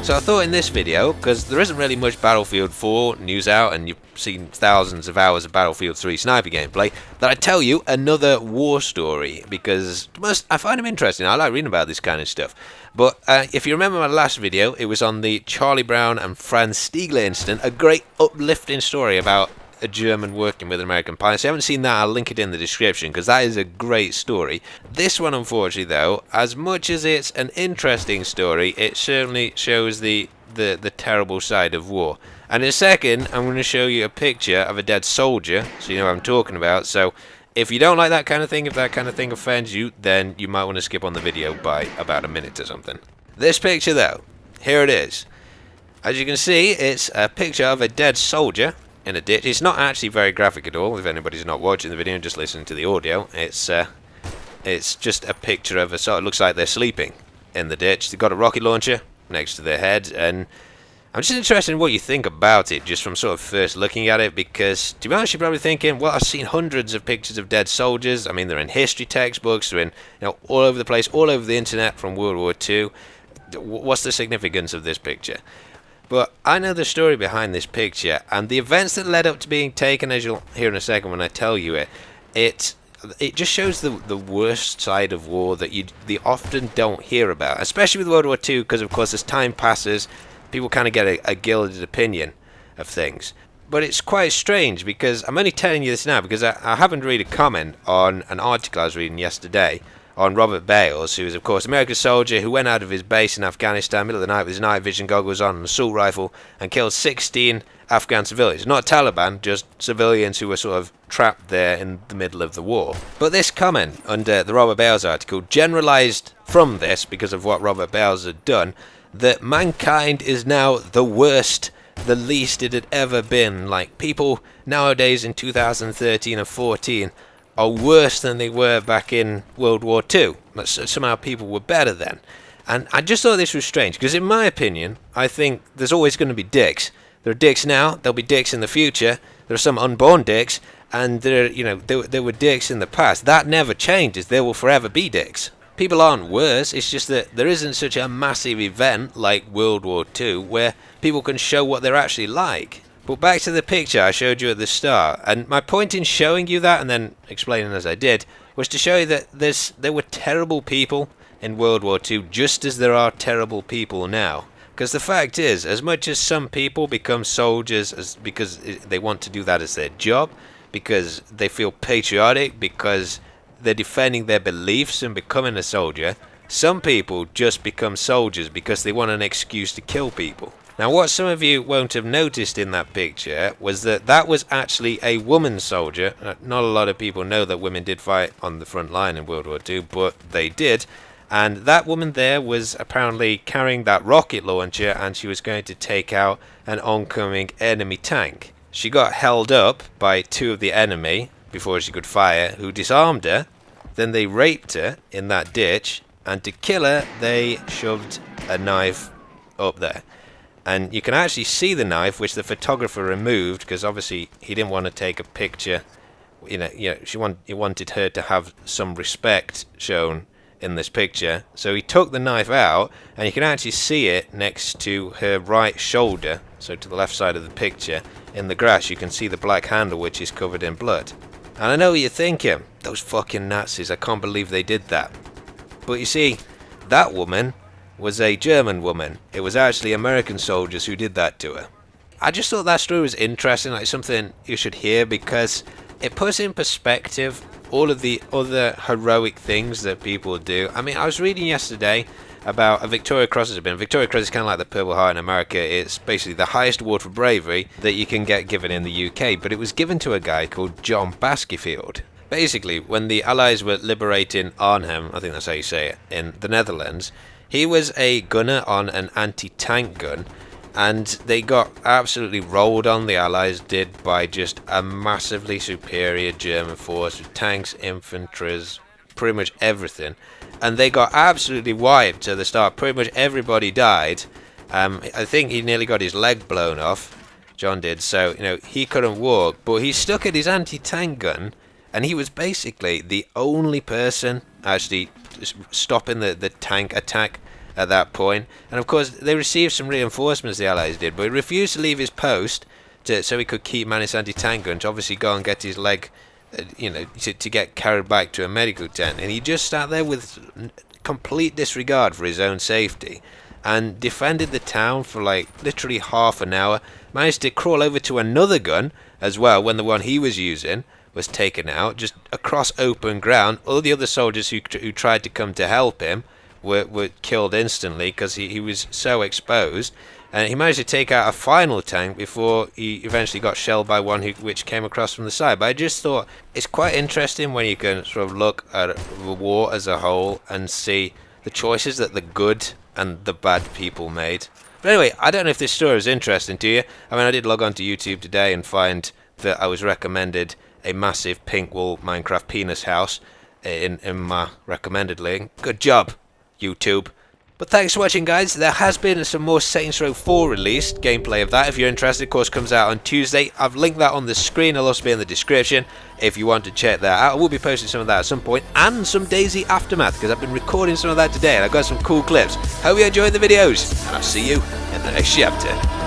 So I thought in this video, because there isn't really much Battlefield 4 news out and you've seen thousands of hours of Battlefield 3 sniper gameplay, that I'd tell you another war story, because I find them interesting. I like reading about this kind of stuff. But if you remember my last video, it was on the Charlie Brown and Franz Stiegler incident, a great uplifting story about a German working with an American pilot. So if you haven't seen that, I'll link it in the description, because that is a great story. This one, unfortunately, though, as much as it's an interesting story, it certainly shows the terrible side of war. And in a second, I'm going to show you a picture of a dead soldier, so you know what I'm talking about. So if you don't like that kind of thing, if that kind of thing offends you, then you might want to skip on the video by about a minute or something. This picture, though, here it is. As you can see, it's a picture of a dead soldier in a ditch. It's not actually very graphic at all. If anybody's not watching the video and just listening to the audio, it's just a picture of it looks like they're sleeping in the ditch. They've got a rocket launcher next to their head, and I'm just interested in what you think about it, just from sort of first looking at it, because to be honest, you're probably thinking, well, I've seen hundreds of pictures of dead soldiers. I mean, they're in history textbooks, they're in, all over the place, all over the internet from World War II. What's the significance of this picture? But I know the story behind this picture, and the events that led up to being taken, as you'll hear in a second when I tell you it, it just shows the worst side of war that you often don't hear about, especially with World War II, because of course as time passes, people kind of get a gilded opinion of things. But it's quite strange, because I'm only telling you this now because I happened to read a comment on an article I was reading yesterday on Robert Bales, who is of course an American soldier who went out of his base in Afghanistan middle of the night with his night vision goggles on, an assault rifle, and killed 16 Afghan civilians. Not Taliban, just civilians who were sort of trapped there in the middle of the war. But this comment under the Robert Bales article generalized from this, because of what Robert Bales had done, that mankind is now the worst, the least it had ever been. Like, people nowadays in 2013 and 14 are worse than they were back in World War II. Somehow people were better then. And I just thought this was strange, because in my opinion, I think there's always going to be dicks. There are dicks now, there'll be dicks in the future, there are some unborn dicks, and there were dicks in the past. That never changes, there will forever be dicks. People aren't worse, it's just that there isn't such a massive event like World War II where people can show what they're actually like. But back to the picture I showed you at the start, and my point in showing you that and then explaining as I did was to show you that there were terrible people in World War II just as there are terrible people now. Because the fact is, as much as some people become soldiers because they want to do that as their job, because they feel patriotic, because they're defending their beliefs and becoming a soldier, some people just become soldiers because they want an excuse to kill people. Now, what some of you won't have noticed in that picture was that was actually a woman soldier. Not a lot of people know that women did fight on the front line in World War II, but they did. And that woman there was apparently carrying that rocket launcher, and she was going to take out an oncoming enemy tank. She got held up by two of the enemy before she could fire, who disarmed her. Then they raped her in that ditch, and to kill her, they shoved a knife up there. And you can actually see the knife, which the photographer removed, because obviously he didn't want to take a picture. He wanted her to have some respect shown in this picture. So he took the knife out, and you can actually see it next to her right shoulder. So to the left side of the picture, in the grass, you can see the black handle, which is covered in blood. And I know what you're thinking, those fucking Nazis, I can't believe they did that. But you see, that woman was a German woman. It was actually American soldiers who did that to her. I just thought that story was interesting, like something you should hear, because it puts in perspective all of the other heroic things that people do. I mean, I was reading yesterday about a Victoria Cross has been. Victoria Cross is kind of like the Purple Heart in America. It's basically the highest award for bravery that you can get given in the UK, but it was given to a guy called John Baskerville. Basically, when the Allies were liberating Arnhem, I think that's how you say it, in the Netherlands, he was a gunner on an anti-tank gun, and they got absolutely rolled on, the Allies did, by just a massively superior German force with tanks, infantry, pretty much everything. And they got absolutely wiped at the start. Pretty much everybody died. I think he nearly got his leg blown off, John did, so he couldn't walk, but he stuck at his anti-tank gun, and he was basically the only person actually stopping the tank attack at that point. And of course, they received some reinforcements, the Allies did, but he refused to leave his post so he could keep Manus anti-tank gun to obviously go and get his leg, to get carried back to a medical tent. And he just sat there with complete disregard for his own safety and defended the town for like literally half an hour. Managed to crawl over to another gun as well when the one he was using was taken out, just across open ground. All the other soldiers who tried to come to help him were killed instantly because he was so exposed. And he managed to take out a final tank before he eventually got shelled by one which came across from the side. But I just thought it's quite interesting when you can sort of look at the war as a whole and see the choices that the good and the bad people made. But anyway, I don't know if this story is interesting to you. I mean, I did log on to YouTube today and find that I was recommended a massive pink wool Minecraft penis house in my recommended link. Good job, YouTube. But thanks for watching, guys. There has been some more Saints Row 4 released gameplay of that. If you're interested, of course, comes out on Tuesday. I've linked that on the screen. It'll also be in the description if you want to check that out. I will be posting some of that at some point, and some DayZ Aftermath, because I've been recording some of that today and I've got some cool clips. Hope you enjoyed the videos, and I'll see you in the next chapter.